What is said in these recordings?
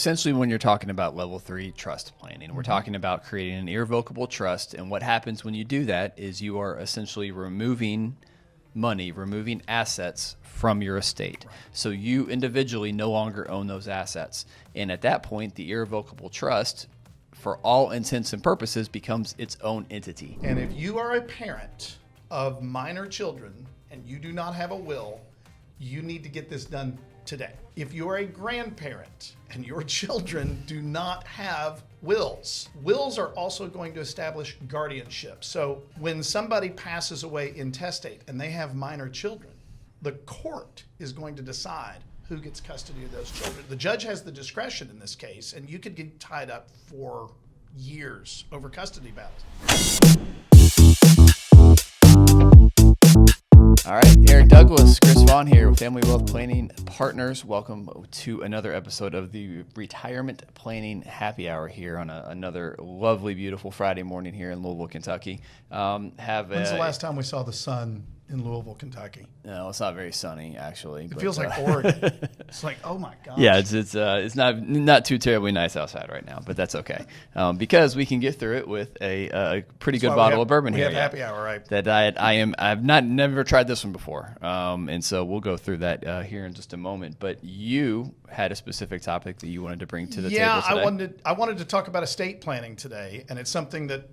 Essentially, when you're talking about level 3 trust planning, we're talking about creating an irrevocable trust. And what happens when you do that is you are essentially removing money, removing assets from your estate. Right. So you individually no longer own those assets. And at that point, the irrevocable trust, for all intents and purposes, becomes its own entity. And if you are a parent of minor children and you do not have a will, you need to get this done today. If you are a grandparent and your children do not have wills are also going to establish guardianship. So when somebody passes away intestate and they have minor children, the court is going to decide who gets custody of those children. The judge has the discretion in this case, and you could get tied up for years over custody battles. All right, Eric Douglas, Chris Vaughn here with Family Wealth Planning Partners. Welcome to another episode of the Retirement Planning Happy Hour here on another lovely, beautiful Friday morning here in Louisville, Kentucky. When's the last time we saw the sun in Louisville, Kentucky? No, it's not very sunny, actually. It feels like Oregon. It's like, oh my gosh. Yeah, it's not too terribly nice outside right now, but that's okay because we can get through it with a pretty good bottle of bourbon here. We have happy hour, right? That I've never tried this one before, and so we'll go through that here in just a moment. But you had a specific topic that you wanted to bring to the table today. I wanted to talk about estate planning today, and it's something that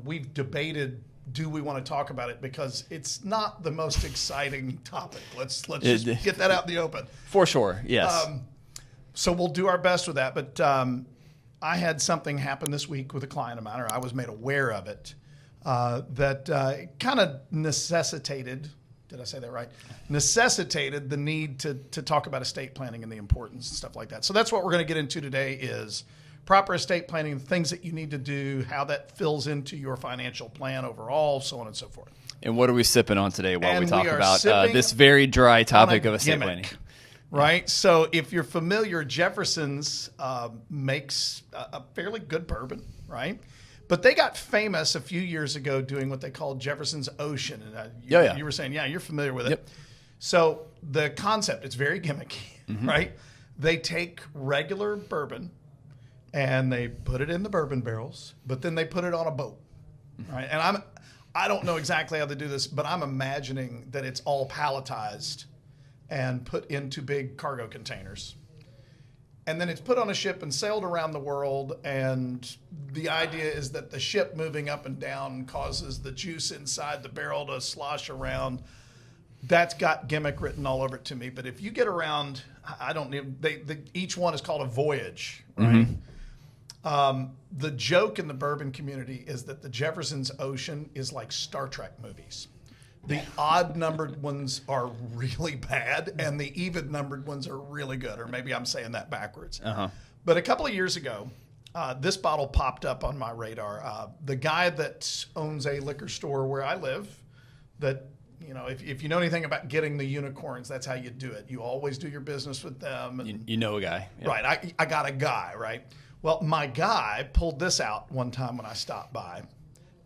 we've debated. Do we want to talk about it? Because it's not the most exciting topic. Let's just get that out in the open. For sure, yes. So we'll do our best with that. But I had something happen this week with a client of mine, or I was made aware of it, that kind of necessitated, did I say that right? Necessitated the need to talk about estate planning and the importance and stuff like that. So that's what we're going to get into today is proper estate planning, things that you need to do, how that fills into your financial plan overall, so on and so forth. And what are we sipping on today while we talk about this very dry topic of estate planning? Right? So if you're familiar, Jefferson's makes a fairly good bourbon, right? But they got famous a few years ago doing what they called Jefferson's Ocean. And you were saying, you're familiar with it. Yep. So the concept, it's very gimmicky, right? They take regular bourbon, and they put it in the bourbon barrels, but then they put it on a boat, right? And I don't know exactly how they do this, but I'm imagining that it's all palletized and put into big cargo containers. And then it's put on a ship and sailed around the world, and the idea is that the ship moving up and down causes the juice inside the barrel to slosh around. That's got gimmick written all over it to me, but if you get around, I don't need, each one is called a voyage, right? The joke in the bourbon community is that the Jefferson's Ocean is like Star Trek movies. The odd-numbered ones are really bad, and the even-numbered ones are really good. Or maybe I'm saying that backwards. But a couple of years ago, this bottle popped up on my radar. The guy that owns a liquor store where I live, that if you know anything about getting the unicorns, that's how you do it. You always do your business with them. And, you know a guy. Yep. Right. I got a guy, right? Well, my guy pulled this out one time when I stopped by,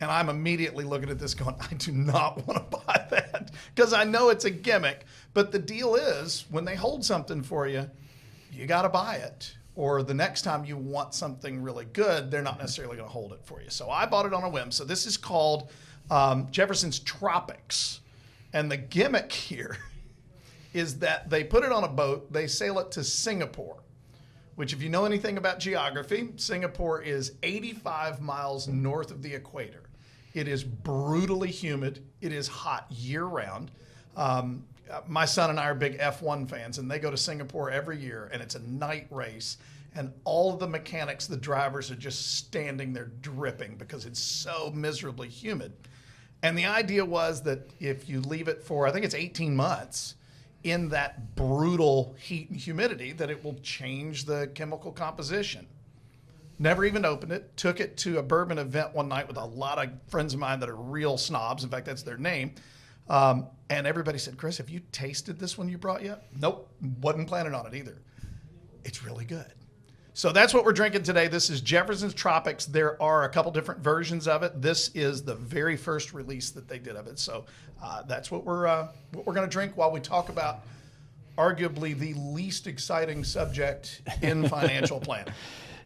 and I'm immediately looking at this going, I do not want to buy that because I know it's a gimmick. But the deal is when they hold something for you, you got to buy it. Or the next time you want something really good, they're not necessarily going to hold it for you. So I bought it on a whim. So this is called Jefferson's Tropics. And the gimmick here is that they put it on a boat, they sail it to Singapore, which if you know anything about geography, Singapore is 85 miles north of the equator. It is brutally humid. It is hot year-round. My son and I are big F1 fans, and they go to Singapore every year, and it's a night race. And all of the mechanics, the drivers are just standing there dripping because it's so miserably humid. And the idea was that if you leave it for, I think it's 18 months, in that brutal heat and humidity, that it will change the chemical composition. Never even opened it. Took it to a bourbon event one night with a lot of friends of mine that are real snobs. In fact, that's their name. And everybody said, Chris, have you tasted this one you brought yet? Nope. Wasn't planning on it either. It's really good. So that's what we're drinking today. This is Jefferson's Tropics. There are a couple different versions of it. This is the very first release that they did of it. So that's what we're going to drink while we talk about arguably the least exciting subject in financial planning.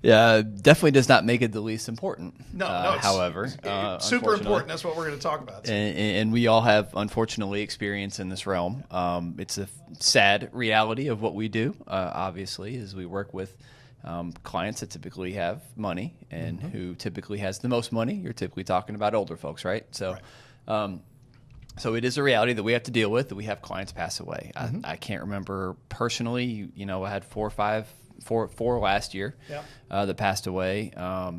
Yeah, definitely does not make it the least important. No, however, it's super important. That's what we're going to talk about. And we all have, unfortunately, experience in this realm. It's a sad reality of what we do, obviously, is we work with clients that typically have money and who typically has the most money. You're typically talking about older folks, right? So, so it is a reality that we have to deal with, that we have clients pass away. I can't remember personally, I had four last year that passed away. I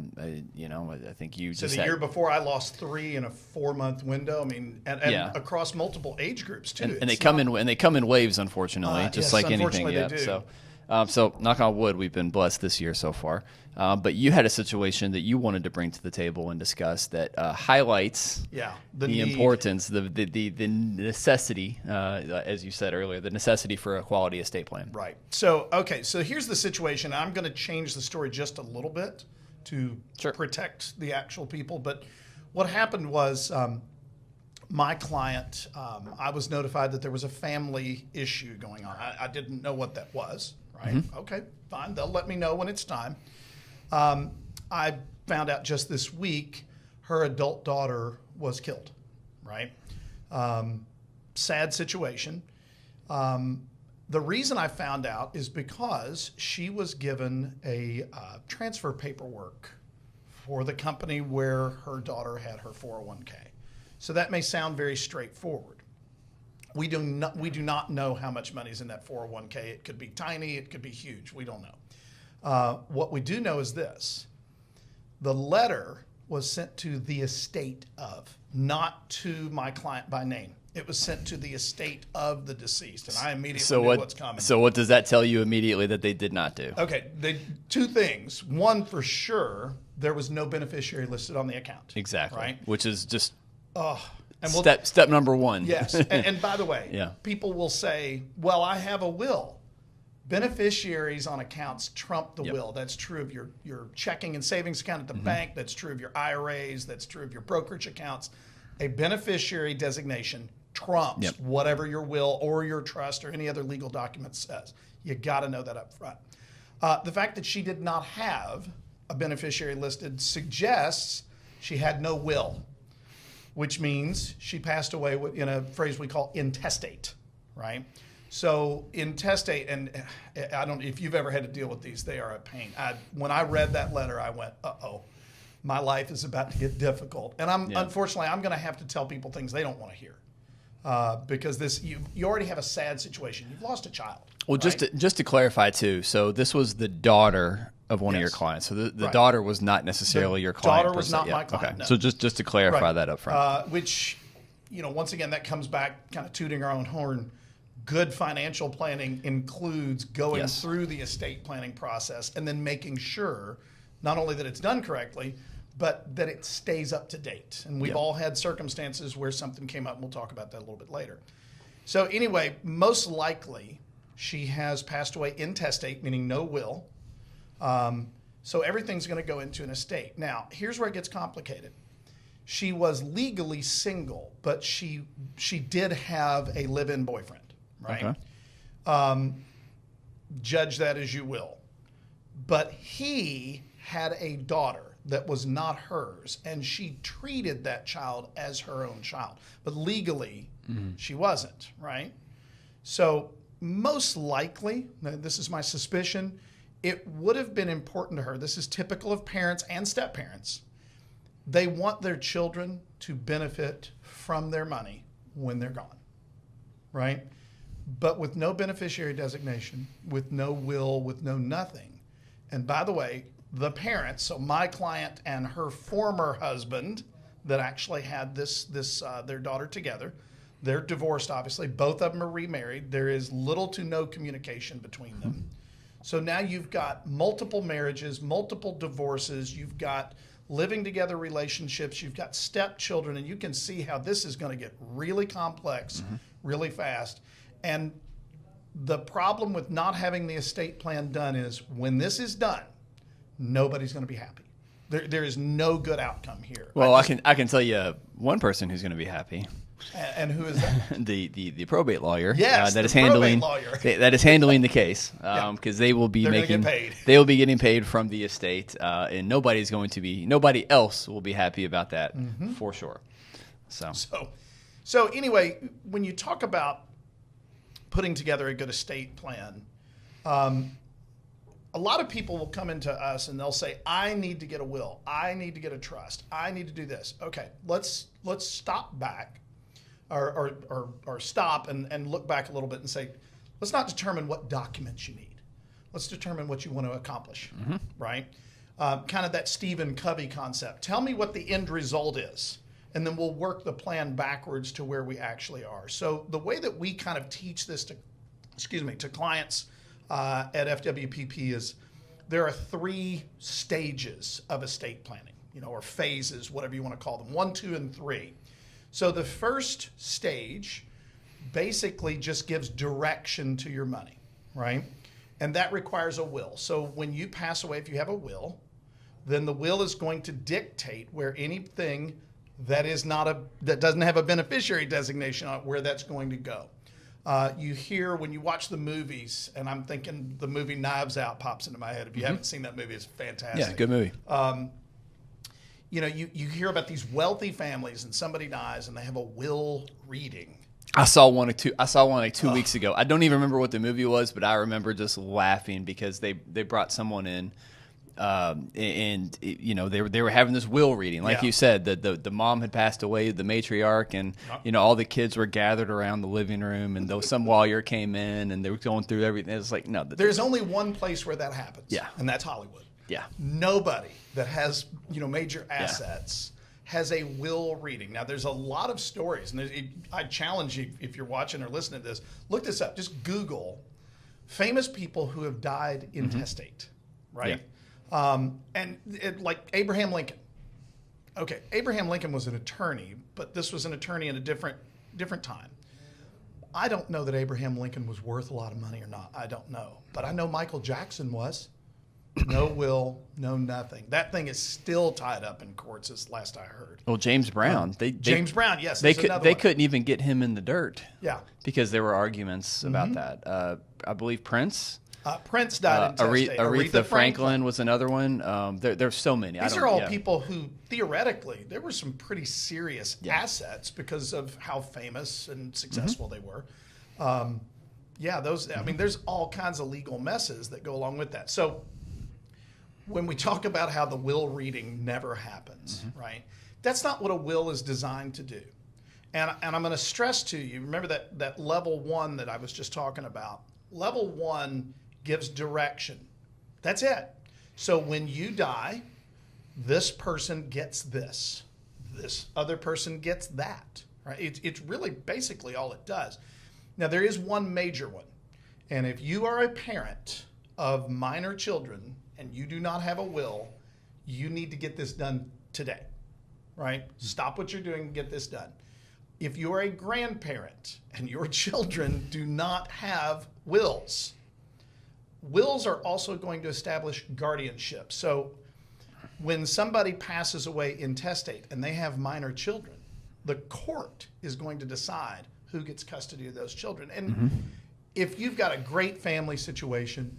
think you so just the year before I lost 3 in a 4-month window. I mean, and across multiple age groups too. And they come in waves, unfortunately, just like anything. They do. So knock on wood, we've been blessed this year so far. But you had a situation that you wanted to bring to the table and discuss that highlights the importance, the necessity, as you said earlier, the necessity for a quality estate plan. Right. So here's the situation. I'm going to change the story just a little bit to protect the actual people. But what happened was my client, I was notified that there was a family issue going on. I didn't know what that was. Right. Okay, fine. They'll let me know when it's time. I found out just this week her adult daughter was killed. Right. Sad situation. The reason I found out is because she was given a transfer paperwork for the company where her daughter had her 401k. So that may sound very straightforward. We do not know how much money is in that 401k. It could be tiny. It could be huge. We don't know. What we do know is this. The letter was sent to the estate of, not to my client by name. It was sent to the estate of the deceased, and I immediately knew what's coming. So what does that tell you immediately that they did not do? Okay, 2 things. One, for sure, there was no beneficiary listed on the account. Exactly. Right? Which is just... And step number 1. Yes. And by the way, people will say, well, I have a will. Beneficiaries on accounts trump the will. That's true of your checking and savings account at the bank. That's true of your IRAs. That's true of your brokerage accounts. A beneficiary designation trumps whatever your will or your trust or any other legal document says. You got to know that up front. The fact that she did not have a beneficiary listed suggests she had no will, which means she passed away in a phrase we call intestate, right? So intestate, and I don't know if you've ever had to deal with these, they are a pain. When I read that letter, I went, uh-oh, my life is about to get difficult. And unfortunately, I'm going to have to tell people things they don't want to hear. Because you already have a sad situation. You've lost a child. Well, right? just to clarify too, so this was the daughter of one of your clients. So the daughter was not necessarily your client. Daughter was not my client. Okay. No. So just to clarify that up front. Which, once again, that comes back kind of tooting our own horn. Good financial planning includes going through the estate planning process and then making sure not only that it's done correctly, but that it stays up to date. And we've all had circumstances where something came up, and we'll talk about that a little bit later. So anyway, most likely she has passed away intestate, meaning no will. So everything's going to go into an estate. Now, here's where it gets complicated. She was legally single, but she did have a live-in boyfriend, right? Okay. Judge that as you will. But he had a daughter that was not hers, and she treated that child as her own child. But legally, she wasn't, right? So most likely, this is my suspicion, it would have been important to her. This is typical of parents and step-parents. They want their children to benefit from their money when they're gone, right? But with no beneficiary designation, with no will, with no nothing. And by the way, the parents, so my client and her former husband that actually had their daughter together, they're divorced, obviously. Both of them are remarried. There is little to no communication between them. So now you've got multiple marriages, multiple divorces. You've got living together relationships. You've got stepchildren, and you can see how this is going to get really complex really fast. And the problem with not having the estate plan done is when this is done, nobody's going to be happy. There is no good outcome here. Well, I can tell you one person who's going to be happy. And who is that? the probate lawyer. Yes, that the is handling probate lawyer. that is handling the case because they will be They're gonna making get paid. they will be getting paid from the estate, and nobody else will be happy about that for sure. So anyway, when you talk about putting together a good estate plan, a lot of people will come into us and they'll say, I need to get a will. I need to get a trust. I need to do this. Okay, let's stop back or stop and look back a little bit and say, let's not determine what documents you need. Let's determine what you want to accomplish, right? Kind of that Stephen Covey concept. Tell me what the end result is, and then we'll work the plan backwards to where we actually are. So the way that we kind of teach this to clients at FWPP is there are 3 stages of estate planning, or phases, whatever you want to call them, 1, 2, and 3. So the first stage basically just gives direction to your money, right? And that requires a will. So when you pass away, if you have a will, then the will is going to dictate where anything that doesn't have a beneficiary designation on it, where that's going to go. You hear when you watch the movies, and I'm thinking the movie Knives Out pops into my head. If you haven't seen that movie, it's fantastic. Yeah, good movie. You hear about these wealthy families, and somebody dies, and they have a will reading. I saw one like 2 weeks ago. I don't even remember what the movie was, but I remember just laughing because they brought someone in. And they were having this will reading, like you said, the mom had passed away, the matriarch, and all the kids were gathered around the living room, and some lawyer came in, and they were going through everything. It's like, no, there's only one place where that happens, and that's Hollywood. Yeah, nobody that has major assets has a will reading. Now, there's a lot of stories, and I challenge you, if you're watching or listening to this, look this up. Just Google famous people who have died intestate, right? Yeah. Like Abraham Lincoln. Okay, Abraham Lincoln was an attorney, but this was an attorney in a different time. I don't know that Abraham Lincoln was worth a lot of money or not. I don't know. But I know Michael Jackson was. No will, no nothing. That thing is still tied up in courts, as last I heard. Well, James Brown. James Brown, yes. They couldn't even get him in the dirt. Yeah. Because there were arguments about that. I believe Prince. Prince died intestate. Aretha Franklin was another one. There's so many. These are all people who, theoretically, there were some pretty serious assets because of how famous and successful they were. There's all kinds of legal messes that go along with that. So when we talk about how the will reading never happens, right? That's not what a will is designed to do. And I'm going to stress to you, remember that level 1 that I was just talking about. Level 1 gives direction. That's it. So when you die, this person gets this. This other person gets that. Right? It's really basically all it does. Now, there is one major one. And if you are a parent of minor children and you do not have a will, you need to get this done today. Right? Stop what you're doing and get this done. If you're a grandparent and your children do not have wills, wills are also going to establish guardianship. So when somebody passes away intestate and they have minor children, the court is going to decide who gets custody of those children. And if you've got a great family situation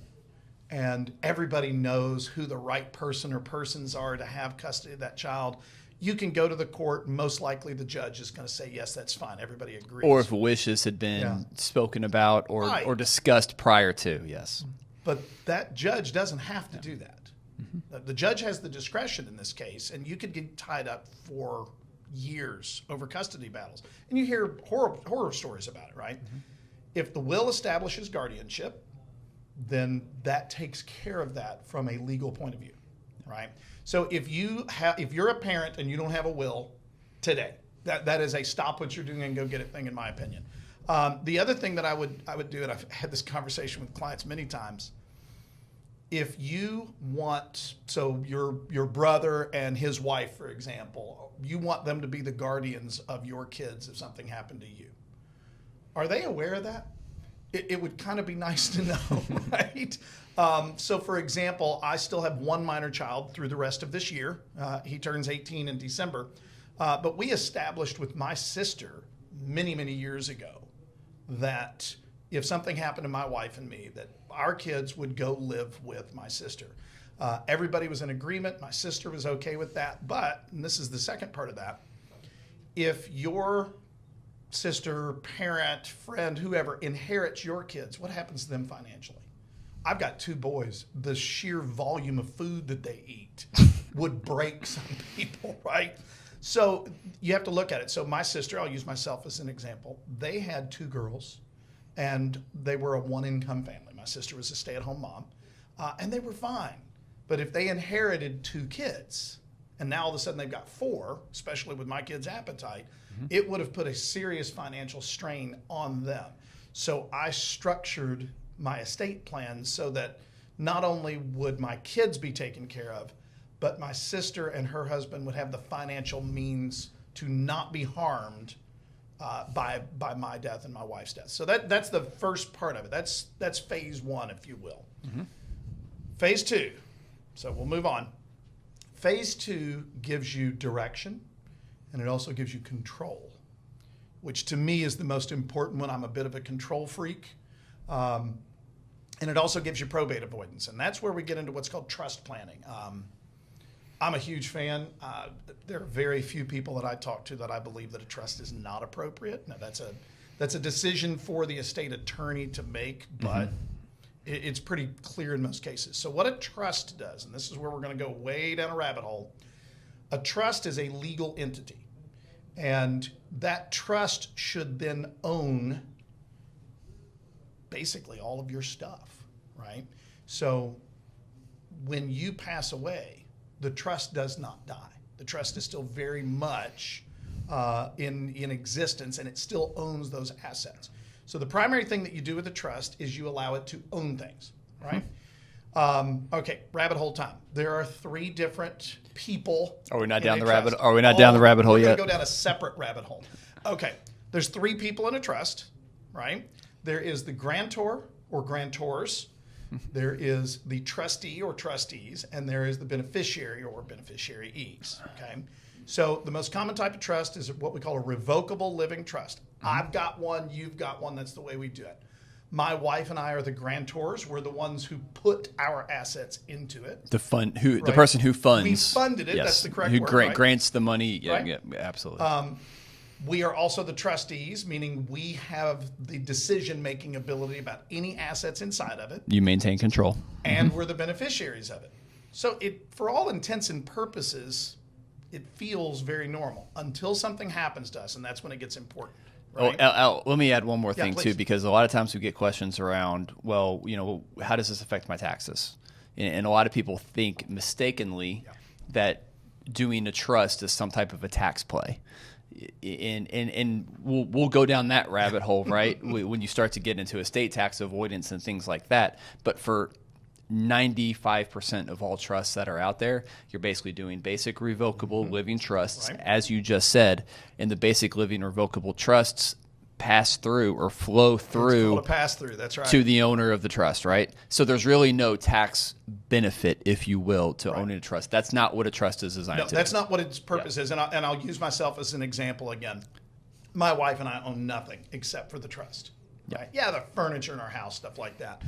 and everybody knows who the right person or persons are to have custody of that child, you can go to the court. Most likely the judge is going to say, yes, that's fine. Everybody agrees. Or if wishes had been spoken about or discussed prior to, yes. But that judge doesn't have to do that. The judge has the discretion in this case, and you could get tied up for years over custody battles. And you hear horror stories about it, right? If the will establishes guardianship, then that takes care of that from a legal point of view, right? So if you're a parent and you don't have a will today, that is a stop what you're doing and go get it thing, in my opinion. The other thing that I would do, and I've had this conversation with clients many times, if you want, so your brother and his wife, for example, you want them to be the guardians of your kids if something happened to you. Are they aware of that? It would kind of be nice to know, right? So, for example, I still have one minor child through the rest of this year. He turns 18 in December. But we established with my sister many, many years ago that if something happened to my wife and me, that our kids would go live with my sister. Everybody was in agreement. My sister was okay with that. But, and this is the second part of that, if your sister, parent, friend, whoever inherits your kids, what happens to them financially? I've got 2 boys. The sheer volume of food that they eat would break some people, right? So you have to look at it. So my sister, I'll use myself as an example. They had 2 girls, and they were a 1-income family. My sister was a stay-at-home mom, and they were fine. But if they inherited 2 kids, and now all of a sudden they've got 4, especially with my kids' appetite, it would have put a serious financial strain on them. So I structured my estate plan so that not only would my kids be taken care of, but my sister and her husband would have the financial means to not be harmed by my death and my wife's death. So that's the first part of it. That's phase 1, if you will. Phase 2. So we'll move on. Phase 2 gives you direction, and it also gives you control, which to me is the most important one. I'm a bit of a control freak. And it also gives you probate avoidance. And that's where we get into what's called trust planning. I'm a huge fan. There are very few people that I talk to that I believe that a trust is not appropriate. Now, that's a decision for the estate attorney to make, but it's pretty clear in most cases. So what a trust does, and this is where we're going to go way down a rabbit hole, a trust is a legal entity. And that trust should then own basically all of your stuff, right? So when you pass away, the trust does not die. The trust is still very much in existence, and it still owns those assets. So the primary thing that you do with a trust is you allow it to own things, right? Okay, rabbit hole time. There are 3 different people. Are we not in down a the trust. rabbit? Are we not down the rabbit hole We're yet? going to go down a separate rabbit hole. Okay, there's 3 people in a trust, right? There is the grantor or grantors. There is the trustee or trustees, and there is the beneficiary or beneficiaries. Okay, so the most common type of trust is what we call a revocable living trust. I've got one, you've got one. That's the way we do it. My wife and I are the grantors. We're the ones who put our assets into it. The person who funds. We funded it. Yes. That's the correct who word. Right? grants the money. Yeah, Right? yeah, absolutely. We are also the trustees, meaning we have the decision-making ability about any assets inside of it. You maintain control. And we're the beneficiaries of it. So for all intents and purposes, it feels very normal until something happens to us, and that's when it gets important. Right? Let me add one more thing please. too, because a lot of times we get questions around, well, how does this affect my taxes? And a lot of people think mistakenly that doing a trust is some type of a tax play. And we'll go down that rabbit hole, right? When you start to get into estate tax avoidance and things like that. But for 95% of all trusts that are out there, you're basically doing basic revocable living trusts, as you just said. And the basic living revocable trusts pass through or flow through a pass through. That's right. To the owner of the trust, right? So there's really no tax benefit, if you will, to owning a trust. That's not what a trust is designed to do. That's not what its purpose is. And I'll use myself as an example again. My wife and I own nothing except for the trust. Right? Yeah, the furniture in our house, stuff like that.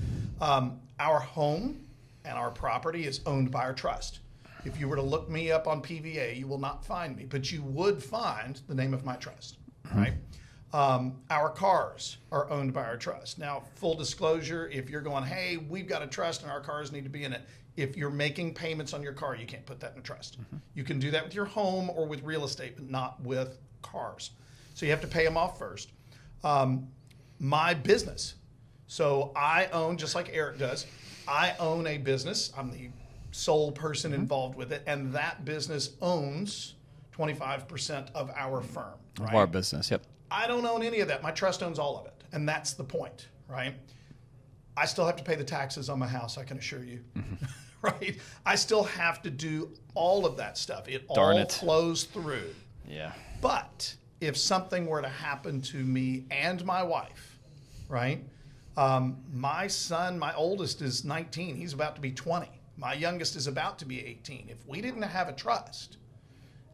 Our home and our property is owned by our trust. If you were to look me up on PVA, you will not find me, but you would find the name of my trust, right? Our cars are owned by our trust. Now, full disclosure, if you're going, hey, we've got a trust and our cars need to be in it, if you're making payments on your car, you can't put that in a trust. You can do that with your home or with real estate, but not with cars. So you have to pay them off first. My business. So I own, just like Eric does, I own a business. I'm the sole person involved with it, and that business owns 25% of our firm. Right? Of our business, yep. I don't own any of that. My trust owns all of it, and that's the point, right? I still have to pay the taxes on my house, I can assure you, right? I still have to do all of that stuff. It all flows through. Yeah. But if something were to happen to me and my wife, right? My son, my oldest is 19. He's about to be 20. My youngest is about to be 18. If we didn't have a trust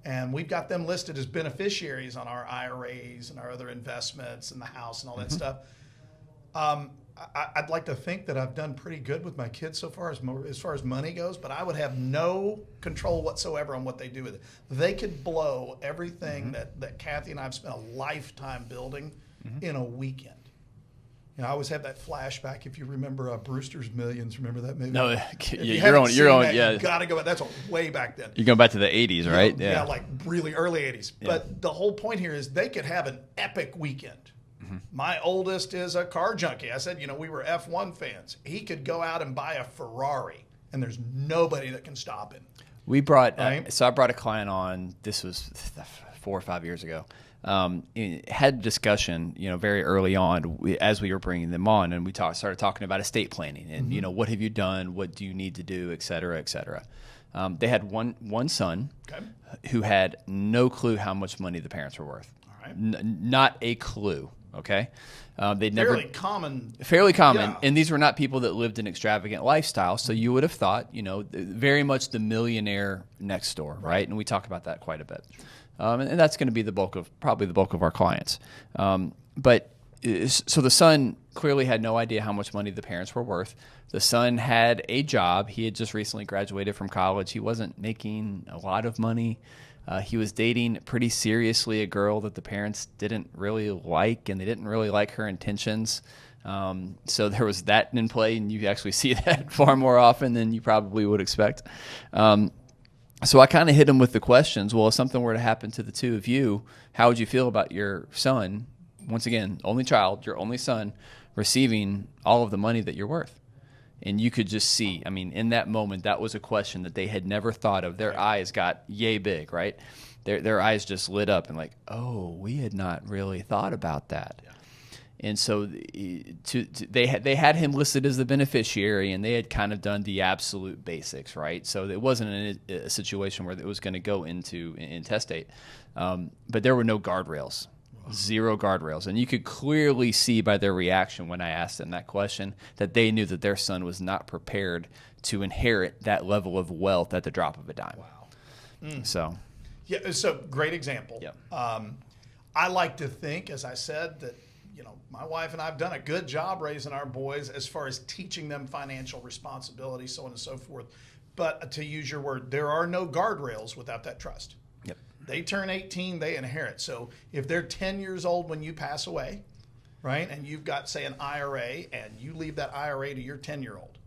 And we've got them listed as beneficiaries on our IRAs and our other investments and the house and all that stuff. I'd like to think that I've done pretty good with my kids so far as money goes, but I would have no control whatsoever on what they do with it. They could blow everything that Kathy and I have spent a lifetime building in a weekend. You know, I always have that flashback. If you remember Brewster's Millions, remember that movie? No, you're on. Yeah, you got to go. That's way back then. You're going back to the 80s, right? Yeah, like really early 80s. Yeah. But the whole point here is they could have an epic weekend. My oldest is a car junkie. I said, we were F1 fans. He could go out and buy a Ferrari, and there's nobody that can stop him. We brought so I brought a client on. This was 4 or 5 years ago. Had a discussion, very early on as we were bringing them on, and we started talking about estate planning and what have you done, what do you need to do, et cetera, et cetera. They had one son who had no clue how much money the parents were worth. All right. Not a clue. Okay, they'd never fairly common, yeah. And these were not people that lived an extravagant lifestyle. So you would have thought, very much the millionaire next door, right? And we talk about that quite a bit, and that's going to be probably the bulk of our clients. But so the son clearly had no idea how much money the parents were worth. The son had a job. He had just recently graduated from college. He wasn't making a lot of money. He was dating pretty seriously a girl that the parents didn't really like, and they didn't really like her intentions. So there was that in play, and you actually see that far more often than you probably would expect. So I kind of hit him with the questions. Well, if something were to happen to the two of you, how would you feel about your son, once again, only child, your only son, receiving all of the money that you're worth? And you could just see, in that moment, that was a question that they had never thought of. Their eyes got yay big, right? Their eyes just lit up and like, oh, we had not really thought about that. Yeah. And so they had him listed as the beneficiary, and they had kind of done the absolute basics, right? So it wasn't a situation where it was going to go into intestate. But there were no guardrails. Zero guardrails. And you could clearly see by their reaction when I asked them that question that they knew that their son was not prepared to inherit that level of wealth at the drop of a dime. Wow. So great example. Yeah. I like to think, as I said, that my wife and I have done a good job raising our boys as far as teaching them financial responsibility, so on and so forth. But to use your word, there are no guardrails without that trust. Yep. They turn 18, they inherit. So if they're 10 years old when you pass away, right, and you've got, say, an IRA, and you leave that IRA to your 10-year-old,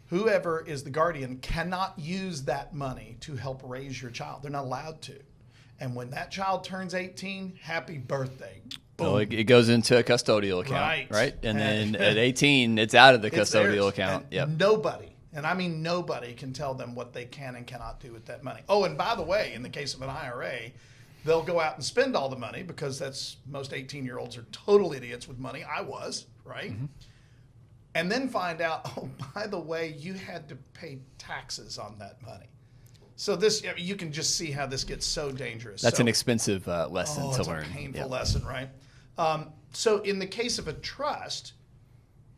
whoever is the guardian cannot use that money to help raise your child. They're not allowed to. And when that child turns 18, happy birthday. Boom. Well, it goes into a custodial account, right? And then at 18, it's out of the custodial account. Yep. Nobody, and I mean nobody, can tell them what they can and cannot do with that money. Oh, and by the way, in the case of an IRA, they'll go out and spend all the money because most 18-year-olds are total idiots with money. I was, right? Mm-hmm. And then find out, oh, by the way, you had to pay taxes on that money. So you can just see how this gets so dangerous. That's an expensive lesson to learn. It's a painful lesson, right? So in the case of a trust,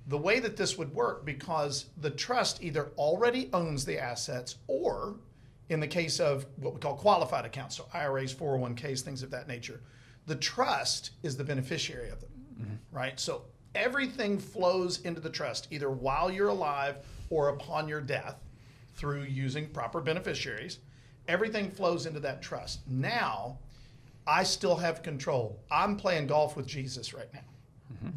the way that this would work, because the trust either already owns the assets, or in the case of what we call qualified accounts, so IRAs, 401ks, things of that nature, the trust is the beneficiary of them, right? So everything flows into the trust, either while you're alive or upon your death, through using proper beneficiaries. Everything flows into that trust. Now, I still have control. I'm playing golf with Jesus right now,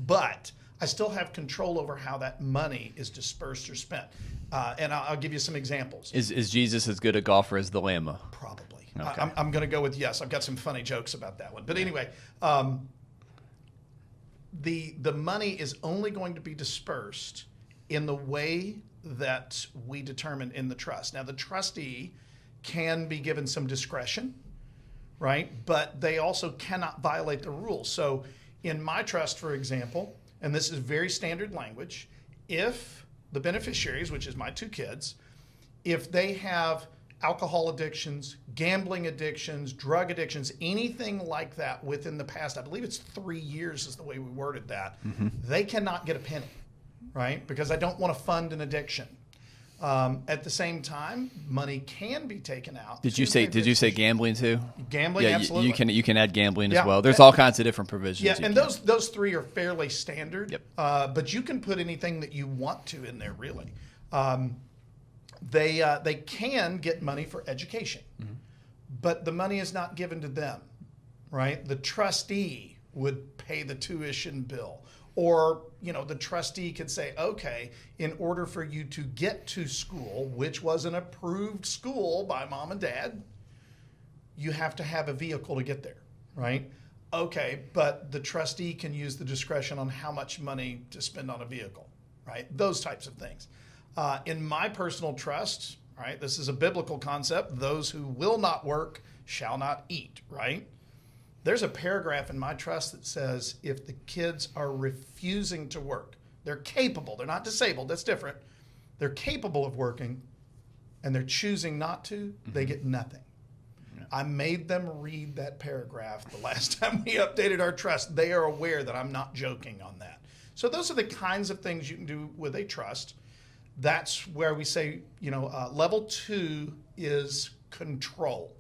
but I still have control over how that money is dispersed or spent. And I'll give you some examples. Is Jesus as good a golfer as the Lamb? Probably. Okay. I'm going to go with yes. I've got some funny jokes about that one. But anyway, the money is only going to be dispersed in the way that we determine in the trust. Now, the trustee can be given some discretion, right? But they also cannot violate the rules. So in my trust, for example, and this is very standard language, if the beneficiaries, which is my two kids, if they have alcohol addictions, gambling addictions, drug addictions, anything like that within the past, I believe it's 3 years is the way we worded that, they cannot get a penny, right? Because I don't want to fund an addiction. At the same time, money can be taken out. Did you say gambling too? Gambling, yeah, absolutely. You can add gambling Yeah. as well. There's all kinds of different provisions. Yeah, you and can. those three are fairly standard. Yep. But you can put anything that you want to in there, really. They can get money for education, but the money is not given to them, right? The trustee would pay the tuition bill. Or, the trustee could say, okay, in order for you to get to school, which was an approved school by mom and dad, you have to have a vehicle to get there, right? Okay, but the trustee can use the discretion on how much money to spend on a vehicle, right? Those types of things. In my personal trust, right, this is a biblical concept, those who will not work shall not eat, right? There's a paragraph in my trust that says if the kids are refusing to work, they're capable, they're not disabled, that's different. They're capable of working and they're choosing not to, they get nothing. Yeah. I made them read that paragraph the last time we updated our trust. They are aware that I'm not joking on that. So those are the kinds of things you can do with a trust. That's where we say, level 2 is control.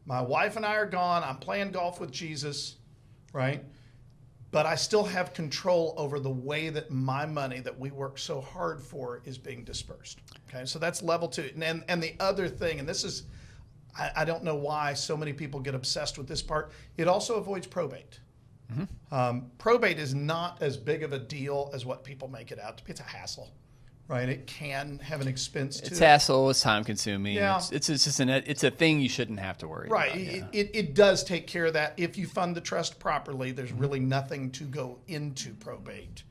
My wife and I are gone. I'm playing golf with Jesus, right? But I still have control over the way that my money that we work so hard for is being dispersed. Okay, so that's level 2. And the other thing, and this is, I don't know why so many people get obsessed with this part, it also avoids probate. Probate is not as big of a deal as what people make it out to be. It's a hassle. Right, it can have an expense to it. It's hassle. It's time consuming. Yeah. It's a thing you shouldn't have to worry about. Right, it does take care of that. If you fund the trust properly, there's really nothing to go into probate.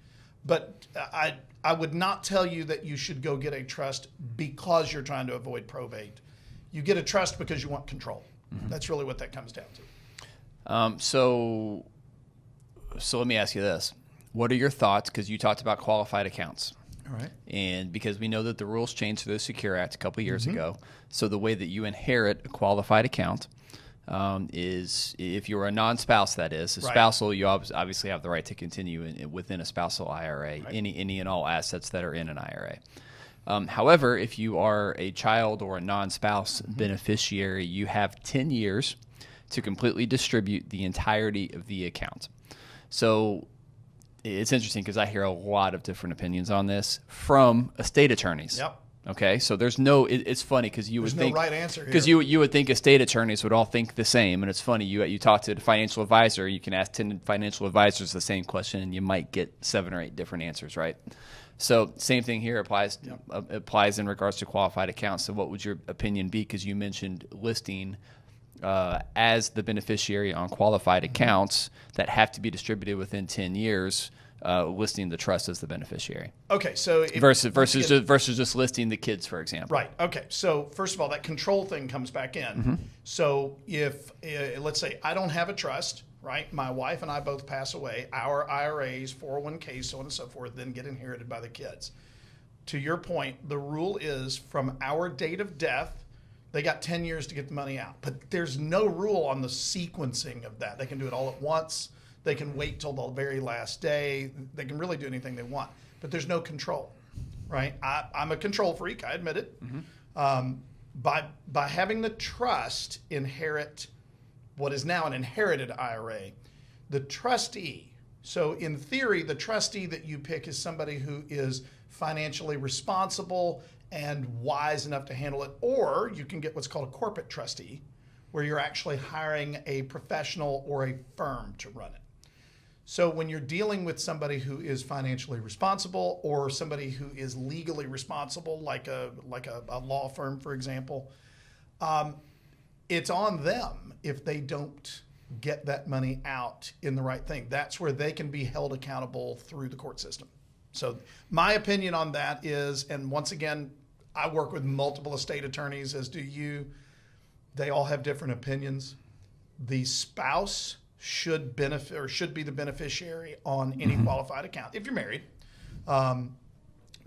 But I would not tell you that you should go get a trust because you're trying to avoid probate. You get a trust because you want control. That's really what that comes down to. So let me ask you this: what are your thoughts? Because you talked about qualified accounts. All right. And because we know that the rules changed through the Secure Act a couple of years ago, so the way that you inherit a qualified account is if you're a non-spouse, that is. A spousal, you obviously have the right to continue within a spousal IRA, any and all assets that are in an IRA. However, if you are a child or a non-spouse beneficiary, you have 10 years to completely distribute the entirety of the account. So it's interesting because I hear a lot of different opinions on this from estate attorneys. Yep. Okay, so there's no. It's funny because you would think no right answer because you would think estate attorneys would all think the same, and it's funny you talk to a financial advisor, you can ask 10 financial advisors the same question, and you might get 7 or 8 different answers, right? So same thing here applies in regards to qualified accounts. So what would your opinion be? Because you mentioned listing as the beneficiary on qualified accounts that have to be distributed within 10 years. Listing the trust as the beneficiary. Okay, so versus just listing the kids, for example. Right. Okay. So first of all, that control thing comes back in. So if let's say I don't have a trust, right? My wife and I both pass away. Our IRAs, 401ks, so on and so forth, then get inherited by the kids. To your point, the rule is from our date of death, they got 10 years to get the money out. But there's no rule on the sequencing of that. They can do it all at once. They can wait till the very last day. They can really do anything they want, but there's no control, right? I'm a control freak. I admit it. By having the trust inherit what is now an inherited IRA, the trustee. So in theory, the trustee that you pick is somebody who is financially responsible and wise enough to handle it, or you can get what's called a corporate trustee, where you're actually hiring a professional or a firm to run it. So when you're dealing with somebody who is financially responsible or somebody who is legally responsible, like a law firm, for example, it's on them if they don't get that money out in the right thing. That's where they can be held accountable through the court system. So my opinion on that is, and once again, I work with multiple estate attorneys, as do you. They all have different opinions. The spouse should benefit or should be the beneficiary on any qualified account if you're married,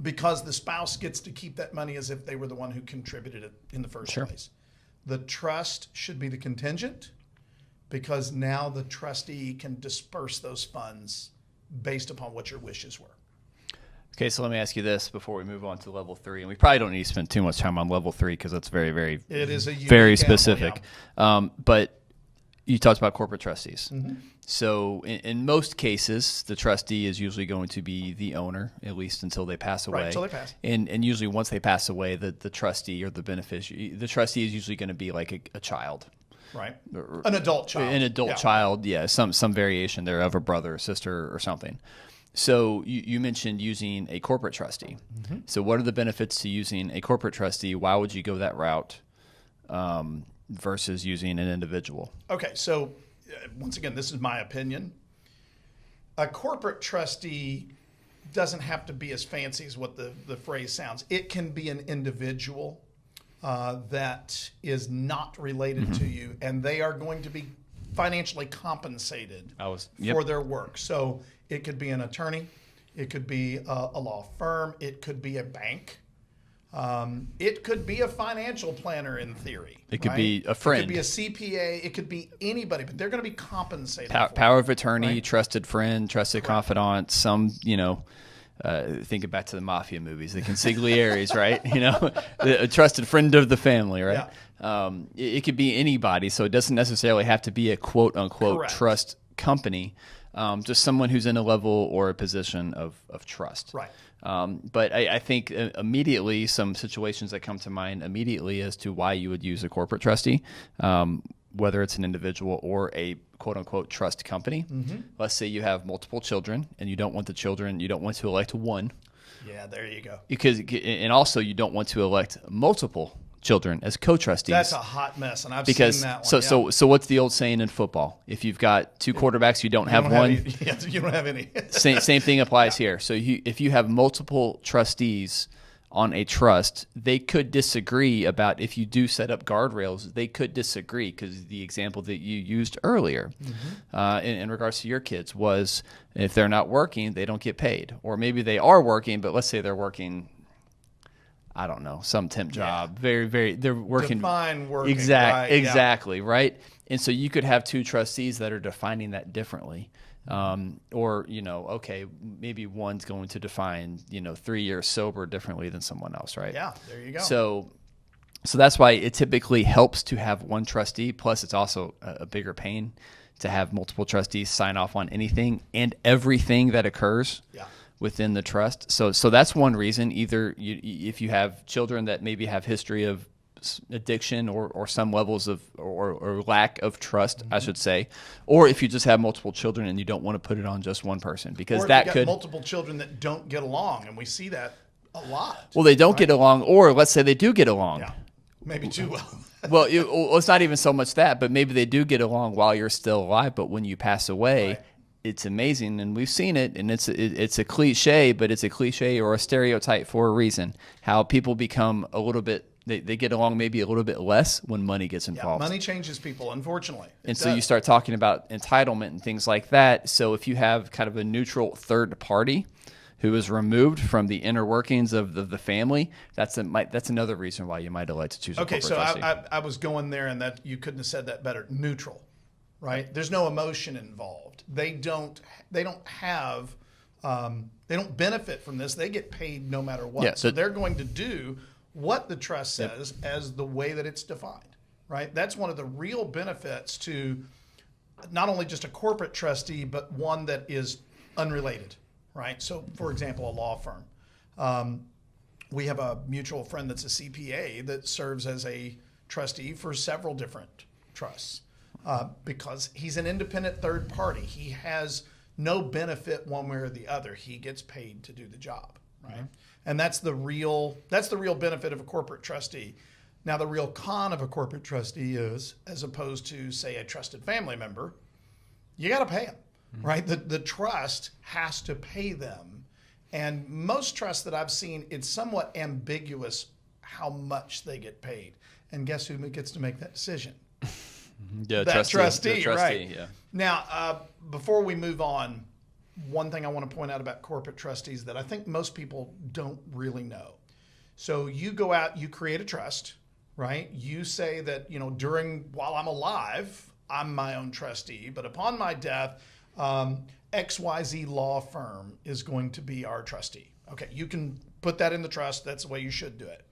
because the spouse gets to keep that money as if they were the one who contributed it in the first place. The trust should be the contingent, because now the trustee can disperse those funds based upon what your wishes were. Okay, so let me ask you this before we move on to level 3, and we probably don't need to spend too much time on level 3 because that's very, very, it is a very unique animal, specific. yeah. But you talked about corporate trustees. Mm-hmm. So in most cases, the trustee is usually going to be the owner, at least until they pass away. Right, until they pass. And usually once they pass away, the trustee or the beneficiary, the trustee is usually going to be like a child. Right. An adult child. An adult child, yeah, some variation there of a brother or sister or something. So you mentioned using a corporate trustee. Mm-hmm. So what are the benefits to using a corporate trustee? Why would you go that route versus using an individual? Okay, so once again, this is my opinion. A corporate trustee doesn't have to be as fancy as what the phrase sounds. It can be an individual that is not related to you, and they are going to be financially compensated for their work. So it could be an attorney, it could be a law firm, it could be a bank, it could be a financial planner in theory. It could be a friend. It could be a CPA. It could be anybody, but they're going to be compensated. Power of attorney, right? Trusted friend, trusted confidant. Some, thinking back to the mafia movies, the consiglieres, right? A trusted friend of the family, right? Yeah. It could be anybody, so it doesn't necessarily have to be a quote unquote Correct. trust company. Just someone who's in a level or a position of trust. Right. But I think immediately some situations that come to mind immediately as to why you would use a corporate trustee, whether it's an individual or a quote-unquote trust company. Mm-hmm. Let's say you have multiple children and you don't want to elect one. Yeah, there you go. And also you don't want to elect multiple children as co-trustees. That's a hot mess, and I've seen that one. So what's the old saying in football? If you've got two quarterbacks, you don't have one. You don't have any. same thing applies here. So if you have multiple trustees on a trust, they could disagree about if you do set up guardrails. They could disagree because the example that you used earlier in regards to your kids was if they're not working, they don't get paid. Or maybe they are working, but let's say they're working, I don't know, some temp job. Very, they're working. Define working. Exactly, right? And so you could have two trustees that are defining that differently. Or, okay, maybe one's going to define, 3 years sober differently than someone else, right? Yeah, there you go. So that's why it typically helps to have one trustee. Plus, it's also a bigger pain to have multiple trustees sign off on anything and everything that occurs within the trust. So that's one reason. Either if you have children that maybe have history of addiction or some levels of or lack of trust, I should say, or if you just have multiple children and you don't want to put it on just one person, because or that you got could multiple children that don't get along, and we see that a lot. Well, they don't get along, or let's say they do get along. Yeah, maybe too well. Well, it's not even so much that, but maybe they do get along while you're still alive, but when you pass away. Right. It's amazing, and we've seen it, and it's a cliche, but it's a cliche or a stereotype for a reason. How people become a little bit, they get along maybe a little bit less when money gets involved. Money changes people, unfortunately. And so you start talking about entitlement and things like that. So if you have kind of a neutral third party who is removed from the inner workings of the family, that's another reason why you might elect to choose a corporate trustee. I was going there, and that you couldn't have said that better. Neutral. Right? There's no emotion involved. They don't benefit from this. They get paid no matter what. Yeah, so they're going to do what the trust says as the way that it's defined. Right? That's one of the real benefits to not only just a corporate trustee, but one that is unrelated. Right? So, for example, a law firm. We have a mutual friend that's a CPA that serves as a trustee for several different trusts. Because he's an independent third party. He has no benefit one way or the other. He gets paid to do the job, right? Mm-hmm. And that's the real benefit of a corporate trustee. Now, the real con of a corporate trustee is, as opposed to, say, a trusted family member, you got to pay them, right? The trust has to pay them. And most trusts that I've seen, it's somewhat ambiguous how much they get paid. And guess who gets to make that decision? Yeah, that trustee, right? Yeah. Now, before we move on, one thing I want to point out about corporate trustees that I think most people don't really know. So you go out, you create a trust, right? You say that, while I'm alive, I'm my own trustee, but upon my death, XYZ law firm is going to be our trustee. Okay, you can put that in the trust. That's the way you should do it.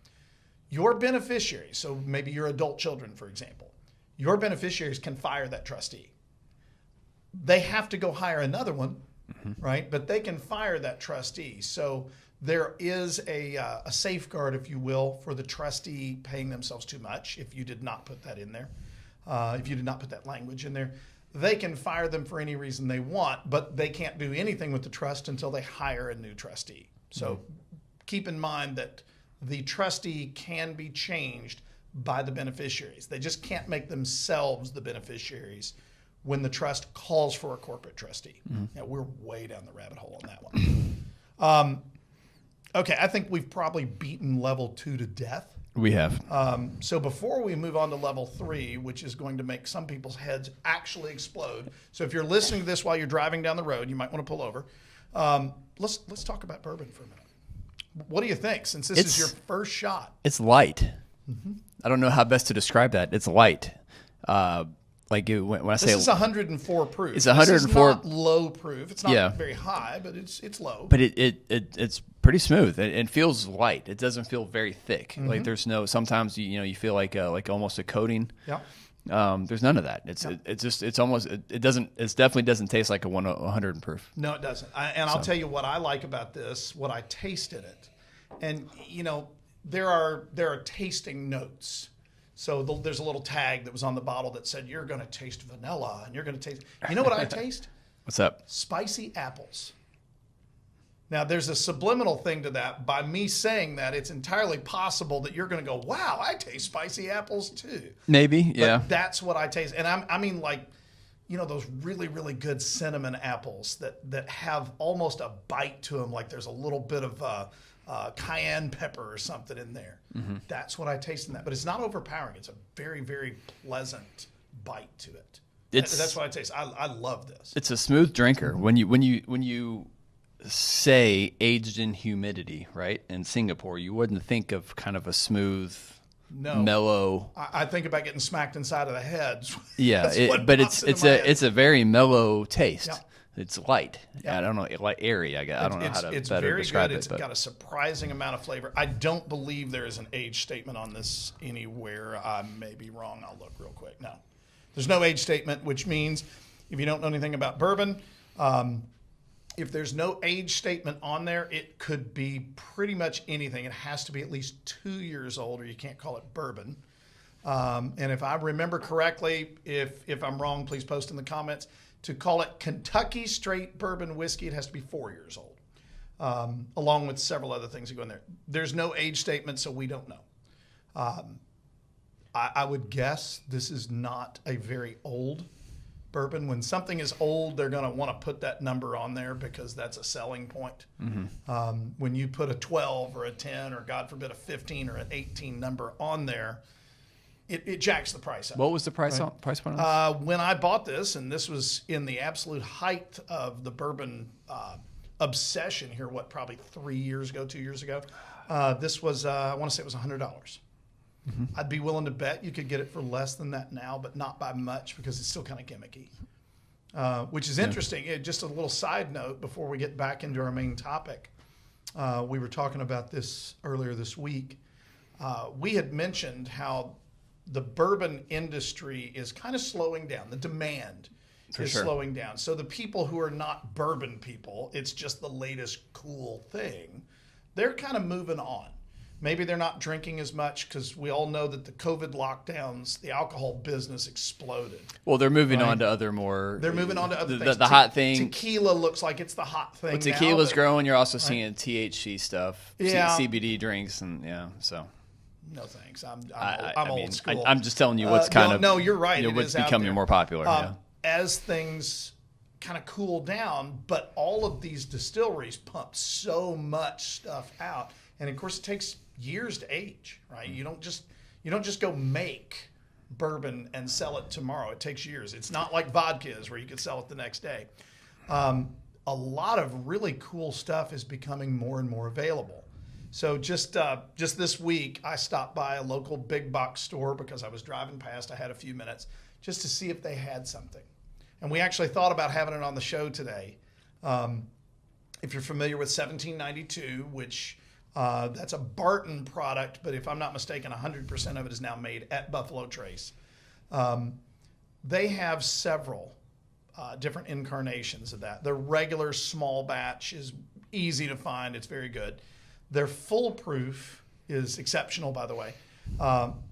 Your beneficiaries, so maybe your adult children, for example, your beneficiaries can fire that trustee. They have to go hire another one, right? But they can fire that trustee. So there is a safeguard, if you will, for the trustee paying themselves too much if you did not put that in there. If you did not put that language in there, they can fire them for any reason they want, but they can't do anything with the trust until they hire a new trustee. So keep in mind that the trustee can be changed by the beneficiaries. They just can't make themselves the beneficiaries when the trust calls for a corporate trustee. Now, we're way down the rabbit hole on that one. Okay, I think we've probably beaten level 2 to death. We have. So before we move on to level 3, which is going to make some people's heads actually explode. So if you're listening to this while you're driving down the road, you might want to pull over. Let's talk about bourbon for a minute. What do you think, since this is your first shot? It's light. I don't know how best to describe that. It's light. When I say this is 104 proof. It's 104. This is not low proof. It's not very high, but it's low. But it's pretty smooth. It feels light. It doesn't feel very thick. Like there's no. Sometimes you feel like almost a coating. Yeah. There's none of that. It definitely doesn't taste like a 100 proof. No, it doesn't. I'll tell you what I like about this. What I taste in it, and there are tasting notes. So there's a little tag that was on the bottle that said, you're going to taste vanilla and you're going to taste, you know what I taste? What's up? Spicy apples. Now there's a subliminal thing to that. By me saying that, it's entirely possible that you're going to go, wow, I taste spicy apples too. Maybe, yeah. But that's what I taste. And I mean those really, really good cinnamon apples that have almost a bite to them. Like there's a little bit of cayenne pepper or something in there. That's what I taste in that. But it's not overpowering. It's a very, very pleasant bite to it. That's what I taste. I love this. It's a smooth drinker. When you say aged in humidity, right? In Singapore, you wouldn't think of kind of a smooth, mellow. I think about getting smacked inside of the head. Yeah, but it's a very mellow taste. Yeah. It's light. Yeah. I don't know, like airy. I don't know how to better describe it. It's got a surprising amount of flavor. I don't believe there is an age statement on this anywhere. I may be wrong. I'll look real quick. No, there's no age statement, which means if you don't know anything about bourbon, if there's no age statement on there, it could be pretty much anything. It has to be at least 2 years old, or you can't call it bourbon. And if I remember correctly, if I'm wrong, please post in the comments. To call it Kentucky straight bourbon whiskey, it has to be 4 years old, along with several other things that go in there. There's no age statement, so we don't know. I would guess this is not a very old bourbon. When something is old, they're going to want to put that number on there because that's a selling point. When you put a 12 or a 10 or, God forbid, a 15 or an 18 number on there, it jacks the price up. What was the price point on this? When I bought this, and this was in the absolute height of the bourbon obsession here, probably 2 years ago, this was, I want to say it was $100. I'd be willing to bet you could get it for less than that now, but not by much because it's still kind of gimmicky, which is interesting. Just a little side note before we get back into our main topic. We were talking about this earlier this week. We had mentioned how the bourbon industry is kind of slowing down. The demand is slowing down. So the people who are not bourbon people, it's just the latest cool thing, they're kind of moving on. Maybe they're not drinking as much because we all know that the COVID lockdowns, the alcohol business exploded. Well, they're moving on to other more. They're moving on to other things. The hot thing. Tequila looks like it's the hot thing. Well, tequila's growing. You're also seeing THC stuff, yeah. CBD drinks, and so. No thanks. I'm old school. I'm just telling you what's kind of. No, you're right. What's becoming more popular. As things kind of cool down, but all of these distilleries pump so much stuff out, and of course it takes years to age, right? You don't just go make bourbon and sell it tomorrow. It takes years. It's not like vodka is where you could sell it the next day. A lot of really cool stuff is becoming more and more available. So just this week, I stopped by a local big box store because I was driving past. I had a few minutes just to see if they had something. And we actually thought about having it on the show today. If you're familiar with 1792, which that's a Barton product, but if I'm not mistaken, 100% of it is now made at Buffalo Trace. They have several different incarnations of that. Their regular small batch is easy to find. It's very good. Their foolproof is exceptional, by the way.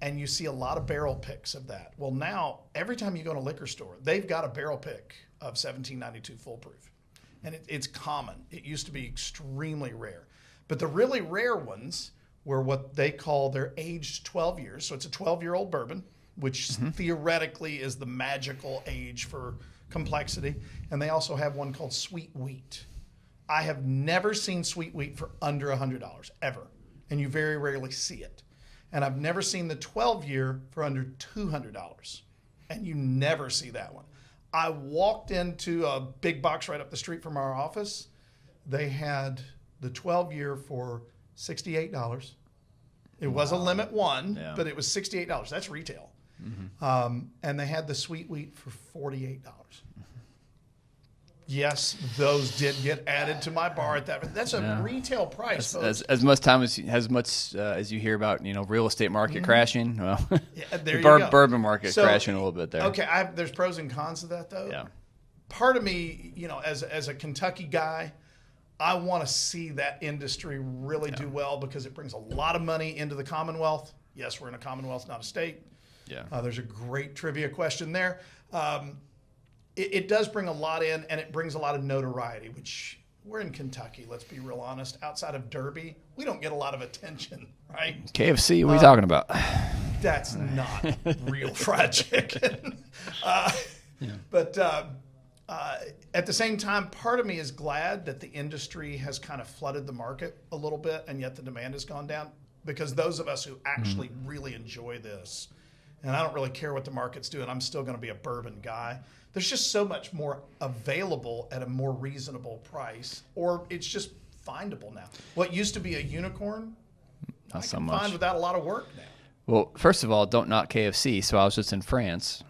And you see a lot of barrel picks of that. Well, now, every time you go to a liquor store, they've got a barrel pick of 1792 foolproof. And it's common. It used to be extremely rare. But the really rare ones were what they call their aged 12 years. So it's a 12-year-old bourbon, which theoretically is the magical age for complexity. And they also have one called sweet wheat. I have never seen sweet wheat for under $100, ever. And you very rarely see it. And I've never seen the 12-year for under $200. And you never see that one. I walked into a big box right up the street from our office. They had the 12-year for $68. It was a limit one, but it was $68. That's retail. And they had the sweet wheat for $48. Yes, those did get added to my bar at that. That's a retail price. As much time as you hear about real estate market crashing, well, there the bourbon market crashing a little bit there. Okay, there's pros and cons to that though. Yeah. Part of me, as a Kentucky guy, I want to see that industry really do well because it brings a lot of money into the Commonwealth. Yes, we're in a Commonwealth, not a state. Yeah. There's a great trivia question there. It does bring a lot in, and it brings a lot of notoriety, which we're in Kentucky, let's be real honest. Outside of Derby, we don't get a lot of attention, right? KFC, what are you talking about? That's not real fried chicken. But at the same time, part of me is glad that the industry has kind of flooded the market a little bit, and yet the demand has gone down, because those of us who actually really enjoy this, and I don't really care what the market's doing, I'm still going to be a bourbon guy. There's just so much more available at a more reasonable price, or it's just findable now. What used to be a unicorn, not I so can much. find without a lot of work now. Well, first of all, don't knock KFC. So I was just in France,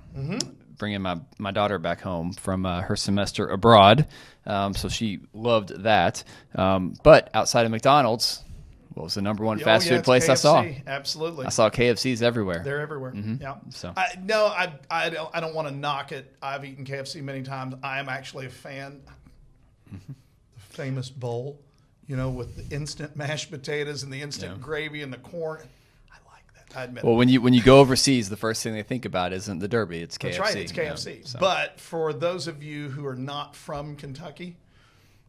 bringing my daughter back home from her semester abroad. So she loved that. But outside of McDonald's, what was the number one fast food place KFC. I saw? Absolutely. I saw KFCs everywhere. They're everywhere. Yeah. So I don't want to knock it. I've eaten KFC many times. I am actually a fan. The famous bowl, with the instant mashed potatoes and the instant gravy and the corn. I like that. I admit. Well, when you go overseas, the first thing they think about isn't the Derby. It's KFC. That's right. It's KFC. So. But for those of you who are not from Kentucky,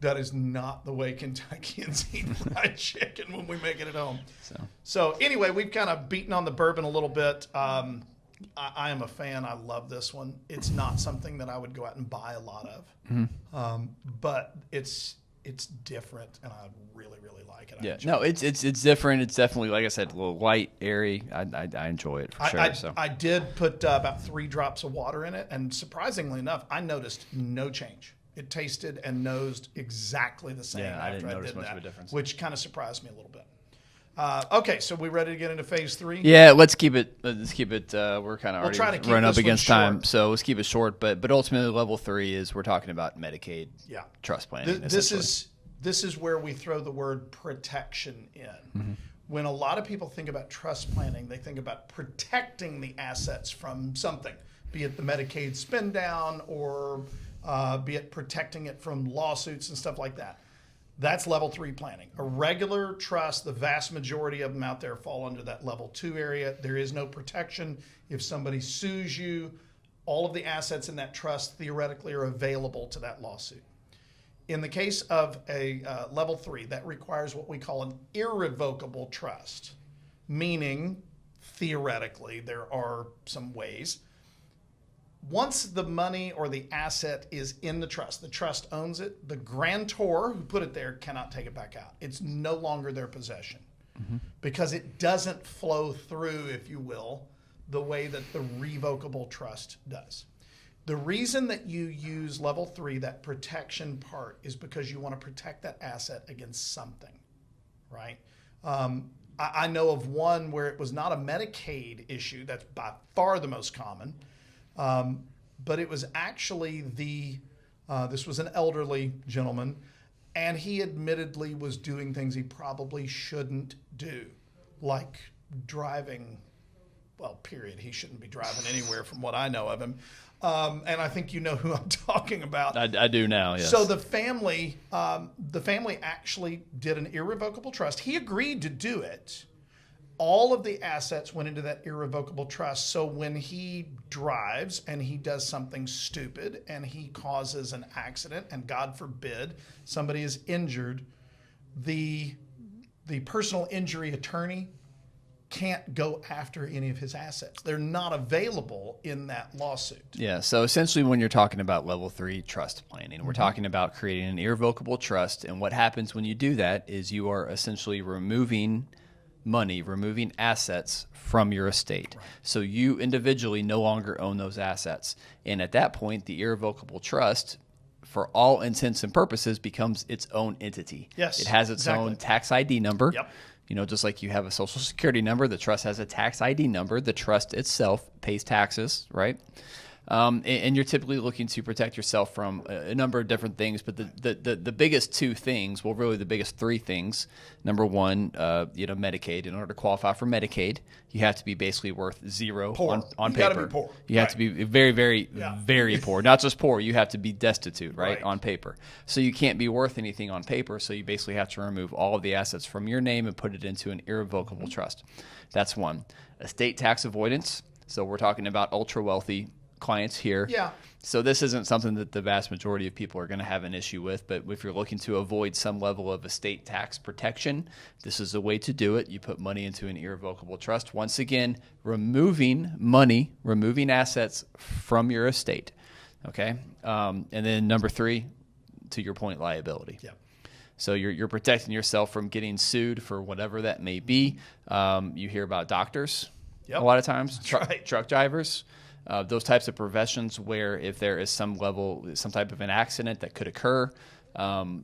that is not the way Kentuckians eat fried chicken when we make it at home. So anyway, we've kind of beaten on the bourbon a little bit. I am a fan. I love this one. It's not something that I would go out and buy a lot of, but it's different, and I really, really like it. It's different. It's definitely, like I said, a little light, airy. I enjoy it for sure. I did put about 3 drops of water in it, and surprisingly enough, I noticed no change. It tasted and nosed exactly the same after I didn't notice did much that, of a difference. which kind of surprised me a little bit. Okay, so we ready to get into phase 3? Yeah, let's keep it. We're kind of already try to keep run up this one against time, short. so let's keep it short. But ultimately, level 3 is we're talking about Medicaid trust planning. This is where we throw the word protection in. When a lot of people think about trust planning, they think about protecting the assets from something, be it the Medicaid spin down or be it protecting it from lawsuits and stuff like that. That's level 3 planning. A regular trust, the vast majority of them out there fall under that level 2 area. There is no protection. If somebody sues you, all of the assets in that trust theoretically are available to that lawsuit. In the case of a level 3, that requires what we call an irrevocable trust, meaning theoretically there are some ways. Once the money or the asset is in the trust owns it, the grantor who put it there cannot take it back out. It's no longer their possession because it doesn't flow through, if you will, the way that the revocable trust does. The reason that you use level 3, that protection part, is because you want to protect that asset against something, right? I know of one where it was not a Medicaid issue. That's by far the most common. But it was actually this was an elderly gentleman. And he admittedly was doing things he probably shouldn't do, like driving. Well, period. He shouldn't be driving anywhere from what I know of him. And I think you know who I'm talking about. I do now, yes. So the family actually did an irrevocable trust. He agreed to do it. All of the assets went into that irrevocable trust. So when he drives and he does something stupid and he causes an accident, and God forbid somebody is injured, the personal injury attorney can't go after any of his assets. They're not available in that lawsuit. Yeah. So essentially, when you're talking about level 3 trust planning, we're talking about creating an irrevocable trust. And what happens when you do that is you are essentially removing money, removing assets from your estate. Right. So you individually no longer own those assets. And at that point, the irrevocable trust, for all intents and purposes, becomes its own entity. Yes. It has its own tax ID number. Yep. You know, just like you have a social security number, the trust has a tax ID number. The trust itself pays taxes, right? And you're typically looking to protect yourself from a number of different things, but the biggest two things, well, really the biggest three things. Number one, Medicaid. In order to qualify for Medicaid, you have to be basically worth zero on paper. You gotta be poor. You have to be very, very, very poor. Not just poor. You have to be destitute, right, on paper. So you can't be worth anything on paper. So you basically have to remove all of the assets from your name and put it into an irrevocable trust. That's one. Estate tax avoidance. So we're talking about ultra wealthy clients here. Yeah. So this isn't something that the vast majority of people are going to have an issue with, but if you're looking to avoid some level of estate tax protection, this is a way to do it. You put money into an irrevocable trust. Once again, removing money, removing assets from your estate. Okay. And then number three, to your point, liability. Yeah. So you're protecting yourself from getting sued for whatever that may be. You hear about doctors a lot of times, truck drivers. Those types of professions where if there is some type of an accident that could occur,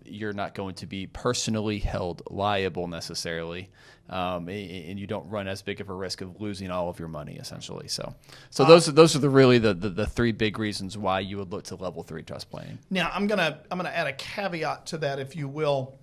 you're not going to be personally held liable necessarily, and you don't run as big of a risk of losing all of your money essentially. So those are really the three big reasons why you would look to level 3 trust planning. Now I'm gonna add a caveat to that, if you will.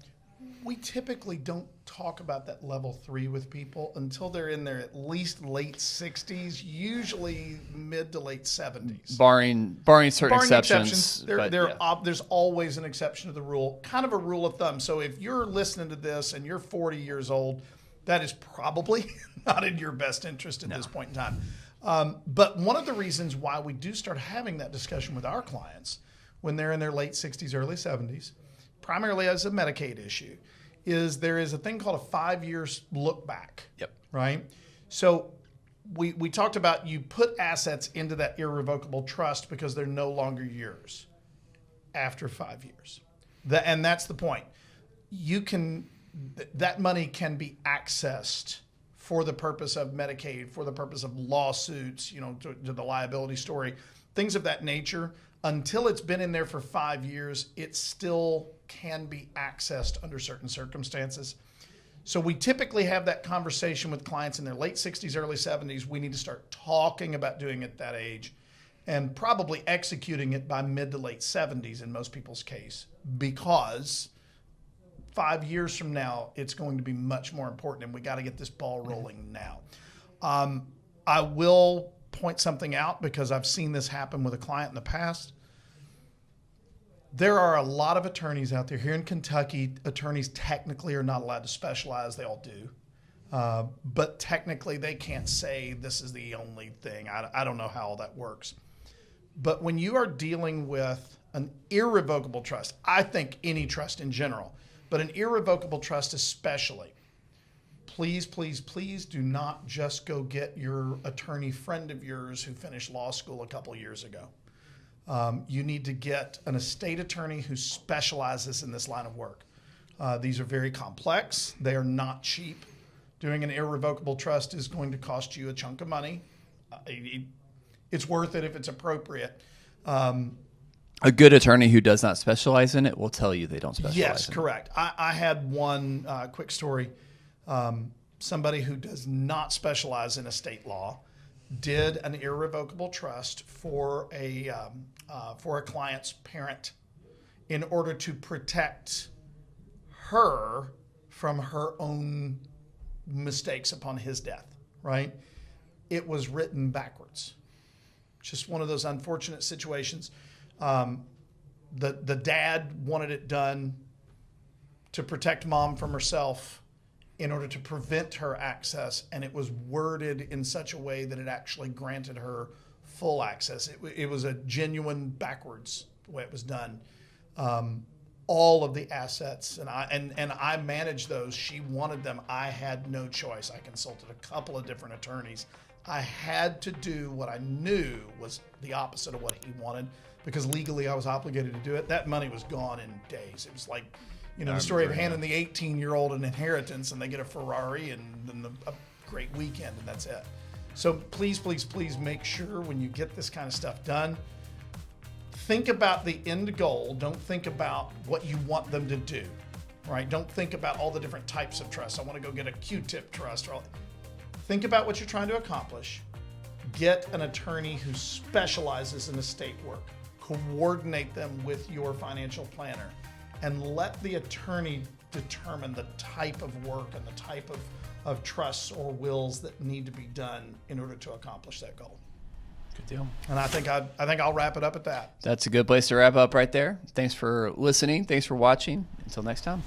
We typically don't talk about that level 3 with people until they're in their at least late 60s, usually mid to late 70s. Barring certain exceptions. There's always an exception to the rule, kind of a rule of thumb. So if you're listening to this and you're 40 years old, that is probably not in your best interest at this point in time. But one of the reasons why we do start having that discussion with our clients when they're in their late 60s, early 70s, primarily as a Medicaid issue, is there is a thing called a 5 years look back. Yep. Right? So we talked about you put assets into that irrevocable trust because they're no longer yours after 5 years. And that's the point. That money can be accessed for the purpose of Medicaid, for the purpose of lawsuits, to the liability story, things of that nature. Until it's been in there for 5 years, it still can be accessed under certain circumstances. So we typically have that conversation with clients in their late 60s, early 70s. We need to start talking about doing it at that age and probably executing it by mid to late 70s in most people's case, because 5 years from now, it's going to be much more important, and we got to get this ball rolling now. I will point something out because I've seen this happen with a client in the past. There are a lot of attorneys out there. Here in Kentucky, attorneys technically are not allowed to specialize. They all do. But technically, they can't say this is the only thing. I don't know how all that works. But when you are dealing with an irrevocable trust, I think any trust in general, but an irrevocable trust especially, please, please, please do not just go get your attorney friend of yours who finished law school a couple years ago. You need to get an estate attorney who specializes in this line of work. These are very complex. They are not cheap. Doing an irrevocable trust is going to cost you a chunk of money. It's worth it if it's appropriate. A good attorney who does not specialize in it will tell you they don't specialize in it. Yes, correct. I had one quick story. Somebody who does not specialize in estate law did an irrevocable trust for a client's parent in order to protect her from her own mistakes upon his death, right? It was written backwards. Just one of those unfortunate situations. The dad wanted it done to protect mom from herself in order to prevent her access, and it was worded in such a way that it actually granted her full access. It was a genuine backwards the way it was done. All of the assets, and I managed those. She wanted them. I had no choice. I consulted a couple of different attorneys. I had to do what I knew was the opposite of what he wanted, because legally I was obligated to do it. That money was gone in days. It was like, the story of handing the 18-year-old an inheritance, and they get a Ferrari and then a great weekend, and that's it. So please, please, please make sure when you get this kind of stuff done, think about the end goal. Don't think about what you want them to do, right? Don't think about all the different types of trusts. I want to go get a Q-tip trust. Think about what you're trying to accomplish. Get an attorney who specializes in estate work. Coordinate them with your financial planner, and let the attorney determine the type of work and the type of trusts or wills that need to be done in order to accomplish that goal. Good deal. And I think I'll wrap it up at that. That's a good place to wrap up right there. Thanks for listening. Thanks for watching. Until next time.